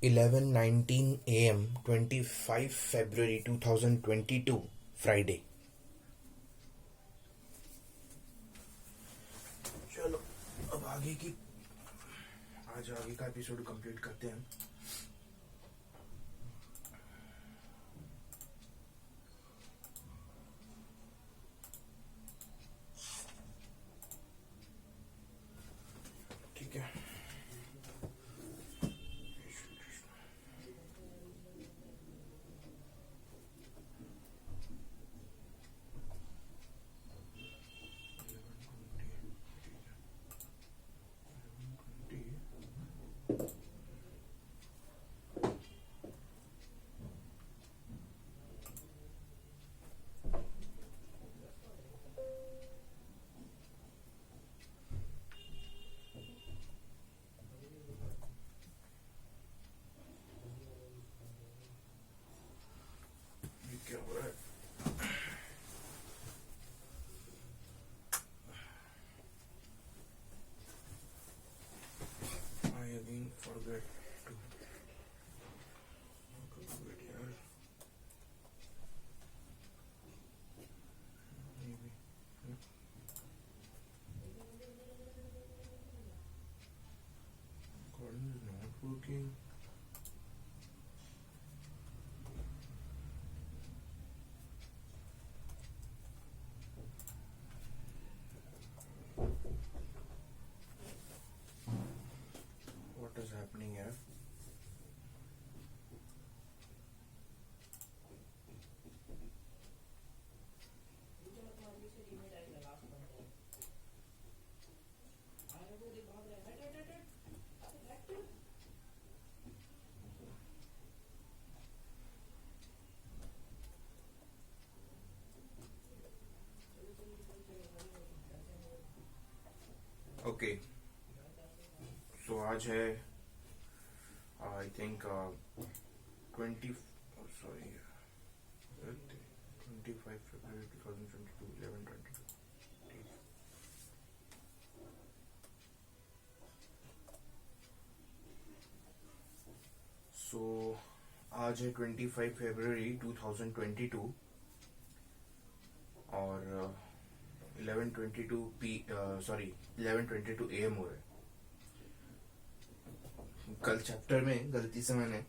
11:19 a.m. 25 February 2022 Friday. चलो अब आज आगे का एपिसोड कंप्लीट करते हैं। ठीक है, क्या हो रहा है? I again forget to do it here. Maybe. Gordon is not working. What is happening here? Okay, so आज है आई थिंक 25 February 2022 11:22। सो आज है 25 February 2022 और 11:22 AM हो रहा है। कल चैप्टर में गलती से मैंने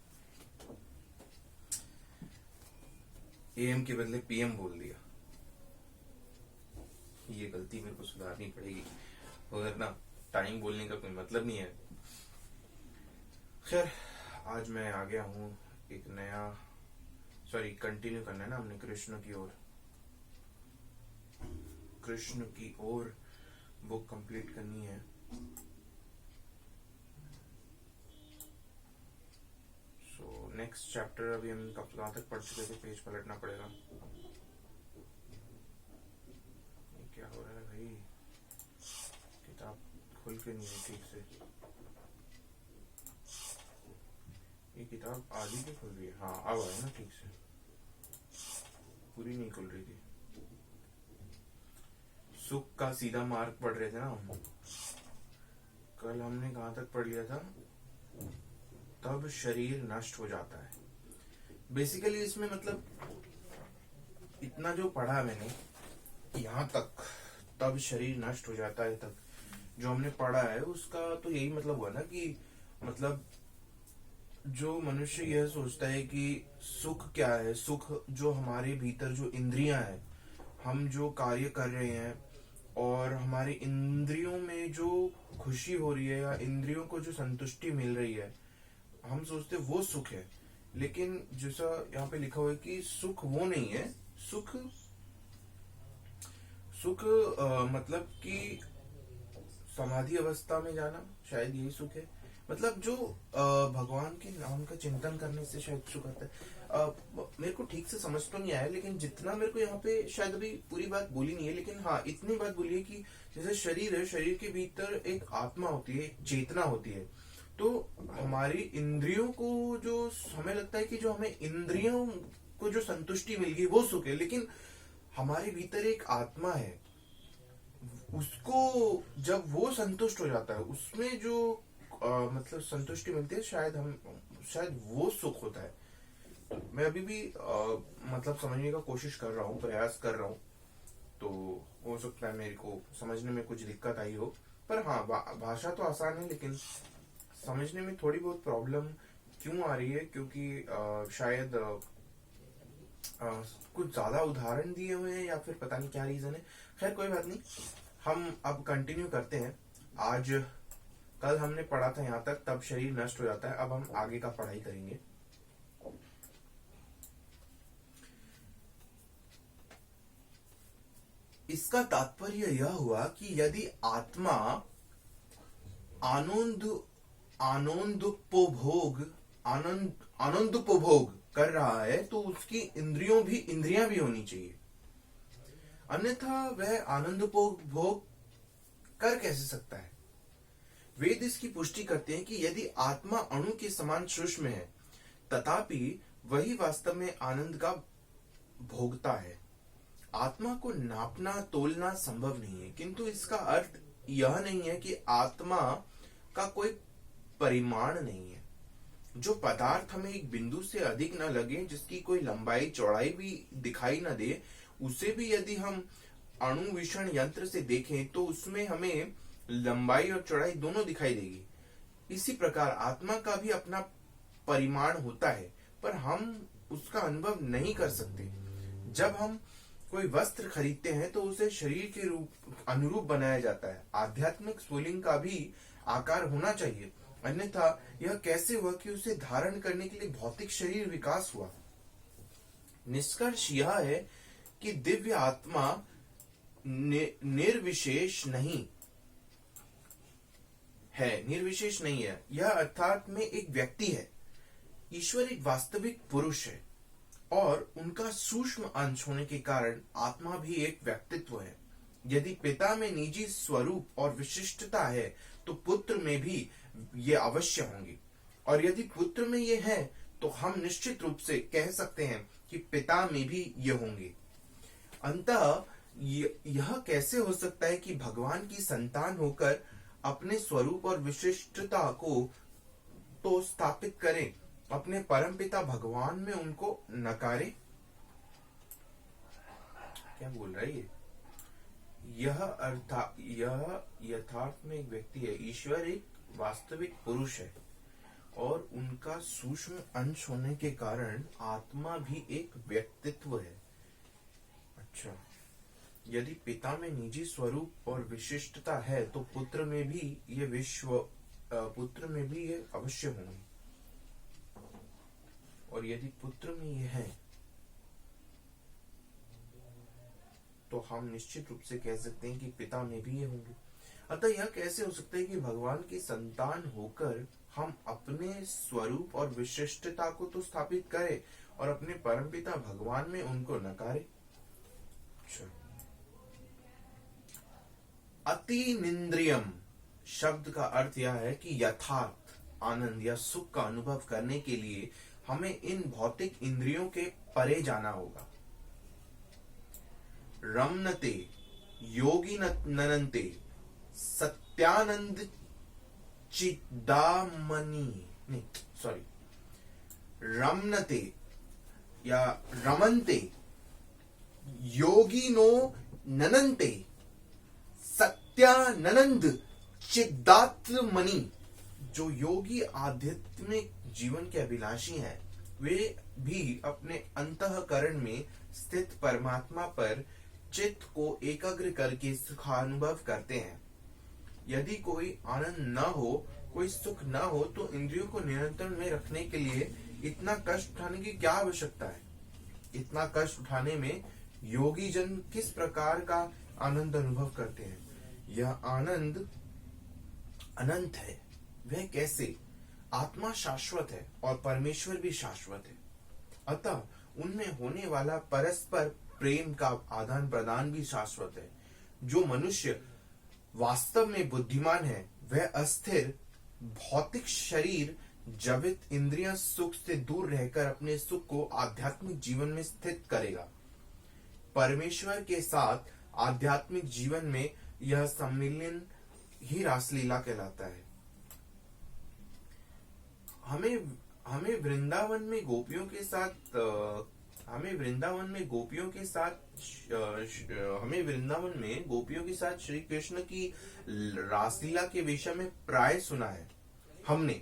AM के बदले PM बोल दिया। ये गलती मेरे को सुधारनी पड़ेगी, वरना ना टाइम बोलने का कोई मतलब नहीं है। खैर, आज मैं आ गया हूँ एक नया कंटिन्यू करना है ना हमने कृष्ण की ओर बुक कंप्लीट करनी है। सो नेक्स्ट चैप्टर अभी हम कहाँ तक पढ़ चुके थे, पेज पलटना पड़ेगा। ये क्या हो रहा है भाई, किताब खुल के नहीं है ठीक से। ये किताब आधी भी खुल रही है, हाँ अब आया ना ठीक से, पूरी नहीं खुल रही थी। सुख का सीधा मार्ग पढ़ रहे थे ना हम। कल हमने कहाँ तक पढ़ लिया था, तब शरीर नष्ट हो जाता है। बेसिकली इसमें मतलब इतना जो पढ़ा मैंने यहाँ तक, तब शरीर नष्ट हो जाता है तक जो हमने पढ़ा है, उसका तो यही मतलब हुआ ना कि मतलब जो मनुष्य यह सोचता है कि सुख क्या है, सुख जो हमारे भीतर जो इंद्रियां हैं, हम जो कार्य कर रहे हैं और हमारे इंद्रियों में जो खुशी हो रही है या इंद्रियों को जो संतुष्टि मिल रही है, हम सोचते वो सुख है। लेकिन जैसा यहाँ पे लिखा हुआ है कि सुख वो नहीं है। सुख मतलब कि समाधि अवस्था में जाना, शायद यही सुख है। मतलब जो भगवान के नाम का चिंतन करने से शायद सुख आता है। मेरे को ठीक से समझ तो नहीं आया, लेकिन जितना मेरे को यहाँ पे शायद अभी पूरी बात बोली नहीं है, लेकिन हाँ इतनी बात बोली है कि जैसे शरीर है, शरीर के भीतर एक आत्मा होती है, एक चेतना होती है। तो हमारी इंद्रियों को जो हमें लगता है कि जो हमें इंद्रियों को जो संतुष्टि मिल गई वो सुख है, लेकिन हमारे भीतर एक आत्मा है, उसको जब वो संतुष्ट हो जाता है, उसमें जो मतलब संतुष्टि मिलती है, शायद वो सुख होता है। मैं अभी भी मतलब समझने का कोशिश कर रहा हूँ, प्रयास कर रहा हूँ, तो हो सकता है मेरे को समझने में कुछ दिक्कत आई हो। पर हाँ, भाषा तो आसान है, लेकिन समझने में थोड़ी बहुत प्रॉब्लम क्यों आ रही है, क्योंकि शायद कुछ ज्यादा उदाहरण दिए हुए हैं, या फिर पता नहीं क्या रीजन है। खैर कोई बात नहीं, हम अब कंटिन्यू करते हैं। आज कल हमने पढ़ा था यहाँ तक, तब शरीर नष्ट हो जाता है। अब हम आगे का पढ़ाई करेंगे। इसका तात्पर्य यह हुआ कि यदि आत्मा आनंदोपभोग कर रहा है, तो उसकी इंद्रियां भी होनी चाहिए, अन्यथा वह आनंदोपभोग कर कैसे सकता है। वेद इसकी पुष्टि करते हैं कि यदि आत्मा अणु के समान सूक्ष्म है, तथापि वही वास्तव में आनंद का भोगता है। आत्मा को नापना तोलना संभव नहीं है, किंतु इसका अर्थ यह नहीं है कि आत्मा का कोई परिमाण नहीं है। जो पदार्थ हमें एक बिंदु से अधिक न लगे, जिसकी कोई लंबाई चौड़ाई भी दिखाई न दे, उसे भी यदि हम अणुवीक्षण यंत्र से देखें तो उसमें हमें लंबाई और चौड़ाई दोनों दिखाई देगी। इसी प्रकार आत्मा का भी अपना परिमाण होता है, पर हम उसका अनुभव नहीं कर सकते। जब हम कोई वस्त्र खरीदते हैं तो उसे शरीर के अनुरूप बनाया जाता है। आध्यात्मिक स्फुलिंग का भी आकार होना चाहिए, अन्यथा यह कैसे हुआ कि उसे धारण करने के लिए भौतिक शरीर विकास हुआ। निष्कर्ष यह है कि दिव्य आत्मा निर्विशेष नहीं है, यह अर्थात में एक व्यक्ति है। ईश्वर एक वास्तविक पुरुष है और उनका सूक्ष्म अंश होने के कारण आत्मा भी एक व्यक्तित्व है। यदि पिता में निजी स्वरूप और विशिष्टता है, तो पुत्र में भी ये अवश्य होंगी, और यदि पुत्र में ये है, तो हम निश्चित रूप से कह सकते हैं कि पिता में भी ये होंगे। अंततः यह कैसे हो सकता है कि भगवान की संतान होकर अपने स्वरूप और विशिष्टता को तो स्थापित करें, अपने परमपिता भगवान में उनको नकारे। क्या बोल रहा है ये? यह यथार्थ में एक व्यक्ति है। ईश्वर एक वास्तविक पुरुष है और उनका सूक्ष्म अंश होने के कारण आत्मा भी एक व्यक्तित्व है। अच्छा, यदि पिता में निजी स्वरूप और विशिष्टता है, तो पुत्र में भी ये अवश्य होंगे, और यदि पुत्र में ये है, तो हम निश्चित रूप से कह सकते हैं कि पिता में भी ये होंगे। अतः यह कैसे हो सकता है कि भगवान की संतान होकर हम अपने स्वरूप और विशिष्टता को तो स्थापित करें और अपने परमपिता भगवान में उनको नकारे। अतिनिंद्रियम शब्द का अर्थ यह है कि यथार्थ आनंद या सुख का अनुभव करने के लिए हमें इन भौतिक इंद्रियों के परे जाना होगा। रमनते योगी ननंते सत्यानंद रमनते या रमनते योगिनो ननंते सत्यानंद चिदात्मनि। जो योगी आध्यात्मिक जीवन के अभिलाषी हैं, वे भी अपने अंतःकरण में स्थित परमात्मा पर चित्त को एकाग्र करके सुखानुभव करते हैं। यदि कोई आनंद न हो, कोई सुख न हो, तो इंद्रियों को नियंत्रण में रखने के लिए इतना कष्ट उठाने की क्या आवश्यकता है? इतना कष्ट उठाने में योगी जन किस प्रकार का आनंद अनुभव करते हैं? यह आनंद अनंत है। वह कैसे? आत्मा शाश्वत है और परमेश्वर भी शाश्वत है, अतः उनमें होने वाला परस्पर प्रेम का आदान प्रदान भी शाश्वत है। जो मनुष्य वास्तव में बुद्धिमान है, वह अस्थिर भौतिक शरीर जवित इंद्रियां सुख से दूर रहकर अपने सुख को आध्यात्मिक जीवन में स्थित करेगा। परमेश्वर के साथ आध्यात्मिक जीवन में यह सम्मिलन ही रासलीला कहलाता है। हमें हमें वृंदावन में गोपियों के साथ हमें वृंदावन में गोपियों के साथ हमें वृंदावन में गोपियों के साथ श्री कृष्ण की रासलीला के विषय में प्राय सुना है हमने।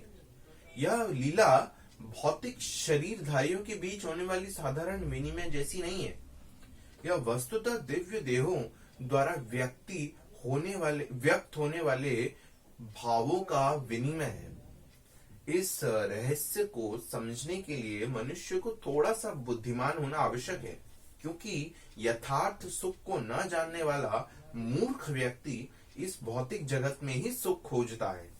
यह लीला भौतिक शरीरधारियों के बीच होने वाली साधारण विनिमय जैसी नहीं है। यह वस्तुतः दिव्य देहों द्वारा व्यक्त होने वाले भावों का विनिमय है। इस रहस्य को समझने के लिए मनुष्य को थोड़ा सा बुद्धिमान होना आवश्यक है, क्योंकि यथार्थ सुख को न जानने वाला मूर्ख व्यक्ति इस भौतिक जगत में ही सुख खोजता है।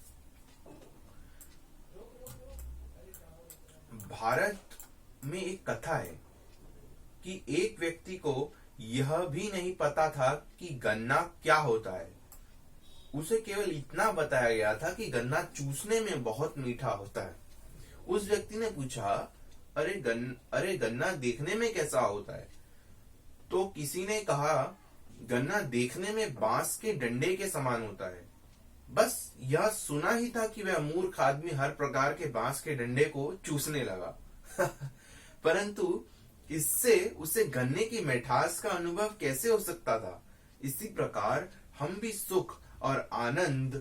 भारत में एक कथा है कि एक व्यक्ति को यह भी नहीं पता था कि गन्ना क्या होता है। उसे केवल इतना बताया गया था कि गन्ना चूसने में बहुत मीठा होता है। उस व्यक्ति ने पूछा, अरे गन्ना देखने में कैसा होता है? तो किसी ने कहा, गन्ना देखने में बांस के डंडे के समान होता है। बस यह सुना ही था कि वह मूर्ख आदमी हर प्रकार के बांस के डंडे को चूसने लगा। परंतु इससे उसे गन्ने की मिठास का अनुभव कैसे हो सकता था? इसी प्रकार हम भी सुख और आनंद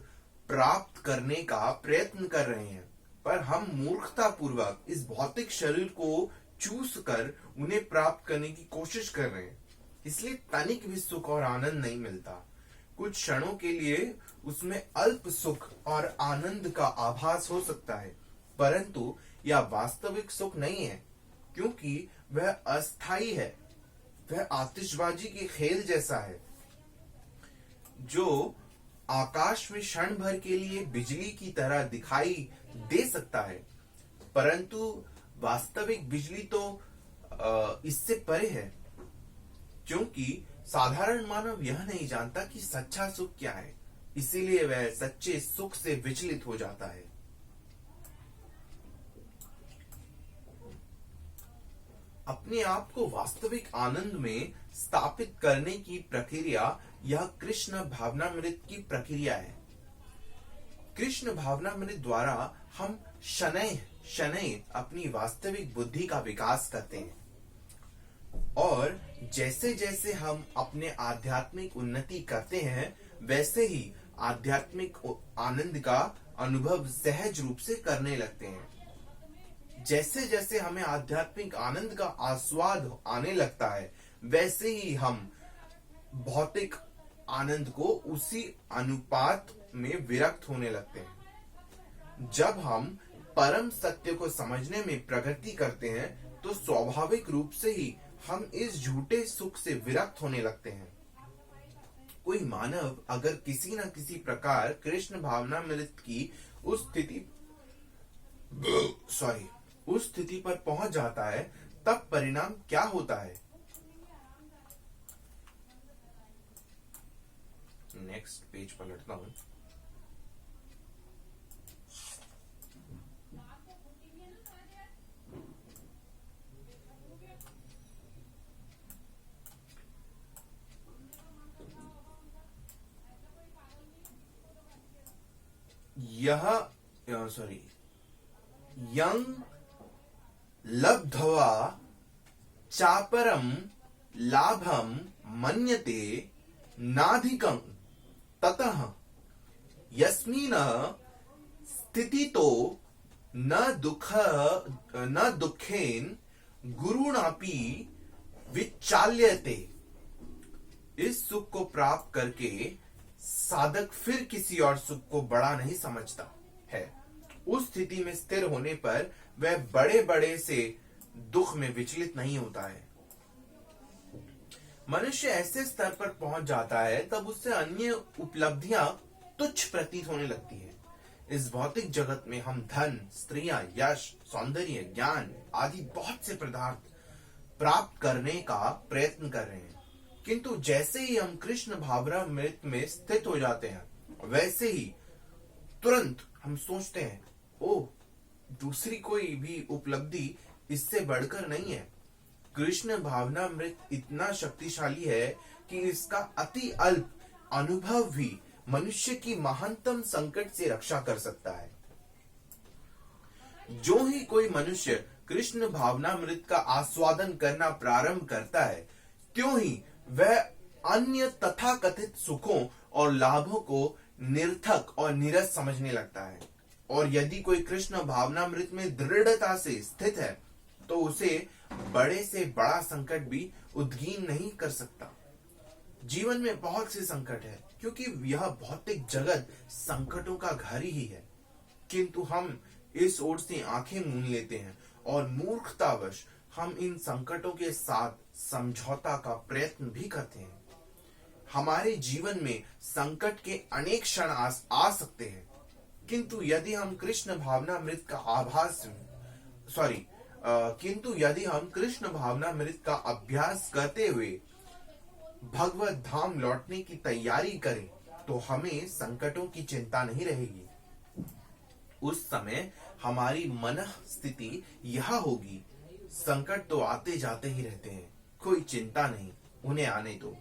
प्राप्त करने का प्रयत्न कर रहे हैं, पर हम मूर्खता पूर्वक इस भौतिक शरीर को चूस कर उन्हें प्राप्त करने की कोशिश कर रहे हैं। इसलिए तनिक भी सुख और आनंद नहीं मिलता। कुछ क्षणों के लिए उसमें अल्प सुख और आनंद का आभास हो सकता है, परंतु यह वास्तविक सुख नहीं है, क्योंकि वह अस्थायी है। वह आतिशबाजी के खेल जैसा है, जो आकाश में क्षण भर के लिए बिजली की तरह दिखाई दे सकता है, परंतु वास्तविक बिजली तो इससे परे है, क्योंकि साधारण मानव यह नहीं जानता कि सच्चा सुख क्या है, इसीलिए वह सच्चे सुख से विचलित हो जाता है। अपने आप को वास्तविक आनंद में स्थापित करने की प्रक्रिया यह कृष्ण भावनामृत की प्रक्रिया है। कृष्ण भावनामृत द्वारा हम शनैः शनैः अपनी वास्तविक बुद्धि का विकास करते हैं, और जैसे जैसे हम अपने आध्यात्मिक उन्नति करते हैं, वैसे ही आध्यात्मिक आनंद का अनुभव सहज रूप से करने लगते हैं। जैसे जैसे हमें आध्यात्मिक आनंद का आस्वाद आने लगता है, वैसे ही हम भौतिक आनंद को उसी अनुपात में विरक्त होने लगते हैं। जब हम परम सत्य को समझने में प्रगति करते हैं, तो स्वाभाविक रूप से ही हम इस झूठे सुख से विरक्त होने लगते हैं। कोई मानव अगर किसी न किसी प्रकार कृष्ण भावनामृत की उस स्थिति पर पहुंच जाता है, तब परिणाम क्या होता है? नेक्स्ट पेज पलटता हूं। यं लब्ध्वा चापरम लाभम मन्यते नाधिकं ततः यस्मिन् स्थितितो न दुखेन गुरुणापि विचाल्यते। इस सुख को प्राप्त करके साधक फिर किसी और सुख को बड़ा नहीं समझता है। उस स्थिति में स्थिर होने पर वह बड़े बड़े से दुख में विचलित नहीं होता है। मनुष्य ऐसे स्तर पर पहुंच जाता है, तब उससे अन्य उपलब्धियां तुच्छ प्रतीत होने लगती है। इस भौतिक जगत में हम धन, स्त्रियां, यश, सौंदर्य, ज्ञान आदि बहुत से पदार्थ प्राप्त करने का प्रयत्न कर रहे हैं, किंतु जैसे ही हम कृष्ण भावनामृत में स्थित हो जाते हैं, वैसे ही तुरंत हम सोचते हैं, ओह, दूसरी कोई भी उपलब्धि इससे बढ़कर नहीं है। कृष्ण भावनामृत इतना शक्तिशाली है कि इसका अति अल्प अनुभव भी मनुष्य की महानतम संकट से रक्षा कर सकता है। जो ही कोई मनुष्य कृष्ण भावनामृत का आस्वादन करना प्रारंभ करता है, त्यों ही वह अन्य तथाकथित सुखों और लाभों को निरर्थक और नीरस समझने लगता है। और यदि कोई कृष्ण भावनामृत में दृढ़ता से स्थित है, तो उसे बड़े से बड़ा संकट भी उद्गीन नहीं कर सकता। जीवन में बहुत से संकट है, क्योंकि यह भौतिक जगत संकटों का घर ही है, किंतु हम इस ओर से आंखें मूंद लेते हैं और मूर्खतावश हम इन संकटों के साथ समझौता का प्रयत्न भी करते हैं। हमारे जीवन में संकट के अनेक क्षण आ सकते हैं, किंतु यदि हम कृष्ण भावनामृत का अभ्यास करते हुए भगवत धाम लौटने की तैयारी करें, तो हमें संकटों की चिंता नहीं रहेगी। उस समय हमारी मन स्थिति यह होगी, संकट तो आते जाते ही रहते हैं, कोई चिंता नहीं, उन्हें आने दो।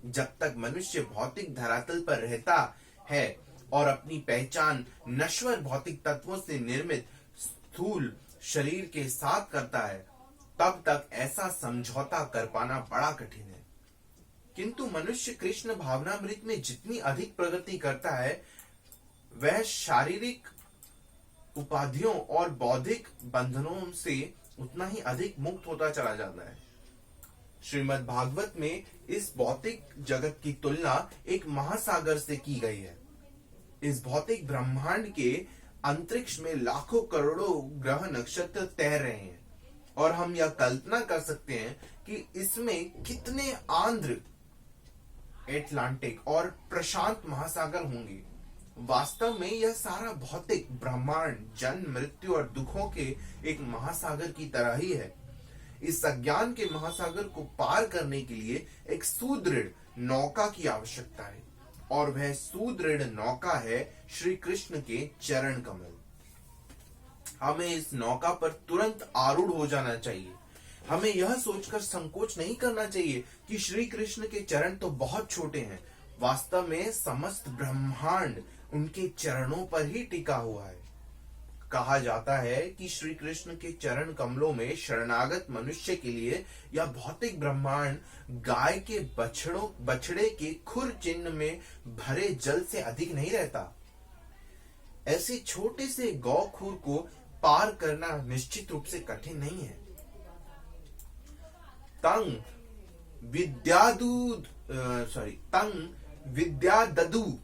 जब तक मनुष्य भौतिक धरातल पर रहता है और अपनी पहचान नश्वर भौतिक तत्वों से निर्मित स्थूल शरीर के साथ करता है, तब तक ऐसा समझौता कर पाना बड़ा कठिन है। किंतु मनुष्य कृष्ण भावनामृत में जितनी अधिक प्रगति करता है, वह शारीरिक उपाधियों और बौद्धिक बंधनों से उतना ही अधिक मुक्त होता चला जाता है। श्रीमद् भागवत में इस भौतिक जगत की तुलना एक महासागर से की गई है। इस भौतिक ब्रह्मांड के अंतरिक्ष में लाखों करोड़ों ग्रह नक्षत्र तैर रहे हैं, और हम यह कल्पना कर सकते हैं कि इसमें कितने आंध्र, एटलांटिक और प्रशांत महासागर होंगे। वास्तव में यह सारा भौतिक ब्रह्मांड जन्म, मृत्यु और दुखों के एक महासागर की तरह ही है। इस अज्ञान के महासागर को पार करने के लिए एक सुदृढ़ नौका की आवश्यकता है, और वह सुदृढ़ नौका है श्री कृष्ण के चरण कमल। हमें इस नौका पर तुरंत आरूढ़ हो जाना चाहिए। हमें यह सोचकर संकोच नहीं करना चाहिए कि श्री कृष्ण के चरण तो बहुत छोटे हैं। वास्तव में समस्त ब्रह्मांड उनके चरणों पर ही टिका हुआ है। कहा जाता है कि श्री कृष्ण के चरण कमलों में शरणागत मनुष्य के लिए यह भौतिक ब्रह्मांड गाय के बछड़े के खुर चिन्ह में भरे जल से अधिक नहीं रहता। ऐसे छोटे से गौ खुर को पार करना निश्चित रूप से कठिन नहीं है। तंग विद्याददु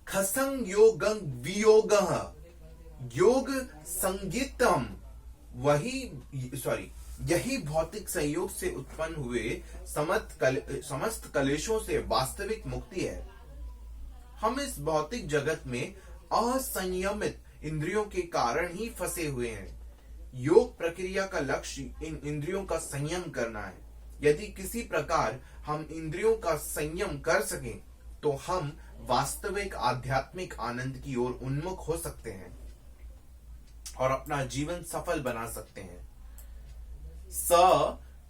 खसंग योगं वियोगः योग संगीतम यही भौतिक संयोग से उत्पन्न हुए समस्त कलेशों से वास्तविक मुक्ति है। हम इस भौतिक जगत में असंयमित इंद्रियों के कारण ही फंसे हुए हैं। योग प्रक्रिया का लक्ष्य इन इंद्रियों का संयम करना है। यदि किसी प्रकार हम इंद्रियों का संयम कर सकें, तो हम वास्तविक आध्यात्मिक आनंद की ओर उन्मुख हो सकते हैं और अपना जीवन सफल बना सकते हैं। स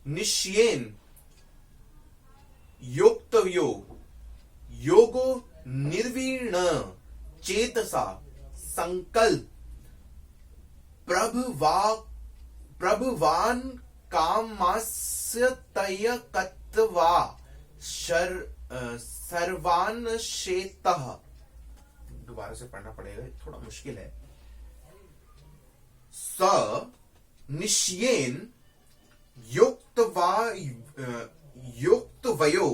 निश्चयेन योक्तव्यो योगो निर्वीर्ण चेतसा संकल्प प्रभवान कामास्य तयकत्वा सर्वान शेतः। दोबारा से पढ़ना पड़ेगा, थोड़ा मुश्किल है। स निश्चयेन योक्तवयो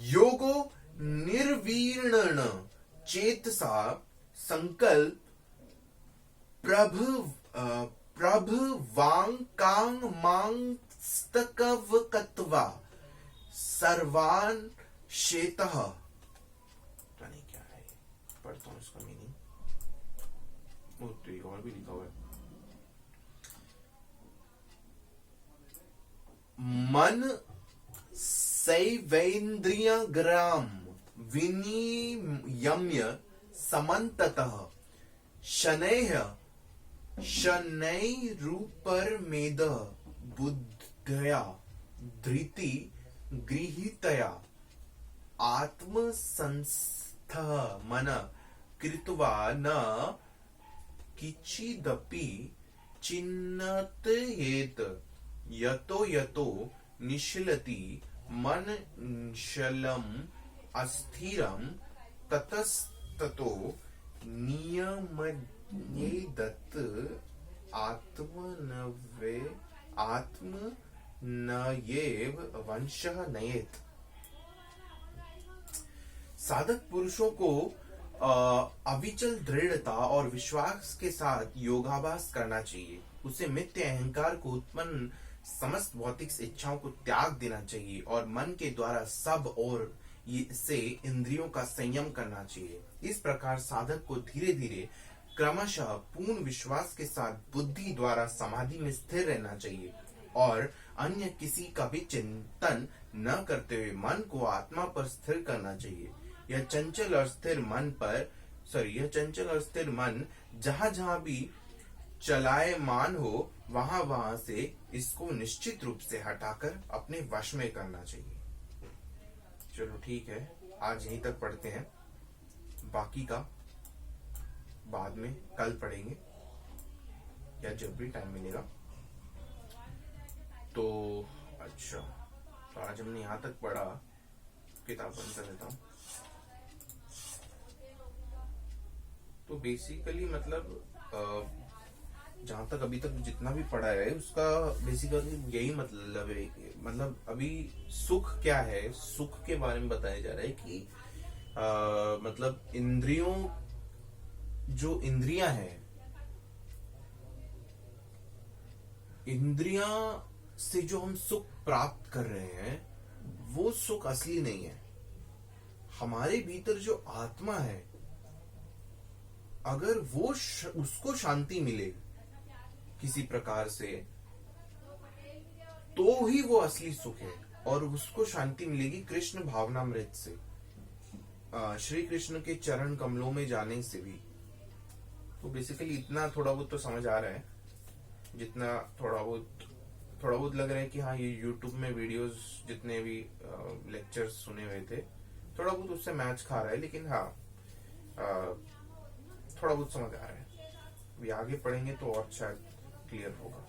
योगो निर्वीर्ण चेतसा संकल्प प्रभवांकामांस्तकवकत्वा सर्वान शेतः। नहीं क्या है, पढ़ता हूं इसका मीनिंग। और भी लिखा हुआ है। मन सैवेन्द्रिय ग्राम विनियम्य समन्ततः शनैरूपरमेद बुद्धया धृति गृहीतया आत्मसंस्थः मन कृत्वा न किचिदपि चिन्नतयेत यतो यतो निश्चलति मन निश्चलम अस्थिरम ततस्ततो नियमन्येदत् आत्मनवे आत्मनयेव वंशः नयेत। साधक पुरुषों को अविचल दृढ़ता और विश्वास के साथ योगाभ्यास करना चाहिए। उसे मिथ्या अहंकार को उत्पन्न समस्त भौतिक इच्छाओं को त्याग देना चाहिए और मन के द्वारा सब और से इंद्रियों का संयम करना चाहिए। इस प्रकार साधक को धीरे धीरे क्रमशः पूर्ण विश्वास के साथ बुद्धि द्वारा समाधि में स्थिर रहना चाहिए और अन्य किसी का भी चिंतन न करते हुए मन को आत्मा पर स्थिर करना चाहिए। यह चंचल और स्थिर मन जहां जहां भी चलायमान हो वहां वहां से इसको निश्चित रूप से हटाकर अपने वश में करना चाहिए। चलो ठीक है, आज यहीं तक पढ़ते हैं, बाकी का बाद में कल पढ़ेंगे या जब भी टाइम मिलेगा। तो अच्छा, तो आज हमने यहां तक पढ़ा। किताब बंद कर लेता हूं। तो बेसिकली मतलब जहां तक अभी तक जितना भी पढ़ा है उसका बेसिकली यही मतलब है। मतलब अभी सुख क्या है, सुख के बारे में बताया जा रहा है कि मतलब इंद्रियों, जो इंद्रियां हैं, इंद्रियां से जो हम सुख प्राप्त कर रहे हैं वो सुख असली नहीं है। हमारे भीतर जो आत्मा है, अगर वो उसको शांति मिले किसी प्रकार से, तो ही वो असली सुख है। और उसको शांति मिलेगी कृष्ण भावनामृत से, श्री कृष्ण के चरण कमलों में जाने से भी। तो बेसिकली इतना थोड़ा बहुत तो समझ आ रहा है, जितना थोड़ा बहुत लग रहा है कि हाँ, ये यूट्यूब में वीडियोस जितने भी लेक्चर्स सुने हुए थे थोड़ा बहुत उससे मैच खा रहा है, लेकिन हाँ थोड़ा बहुत समझ आ रहा है। अभी आगे पढ़ेंगे तो और शायद क्लियर होगा।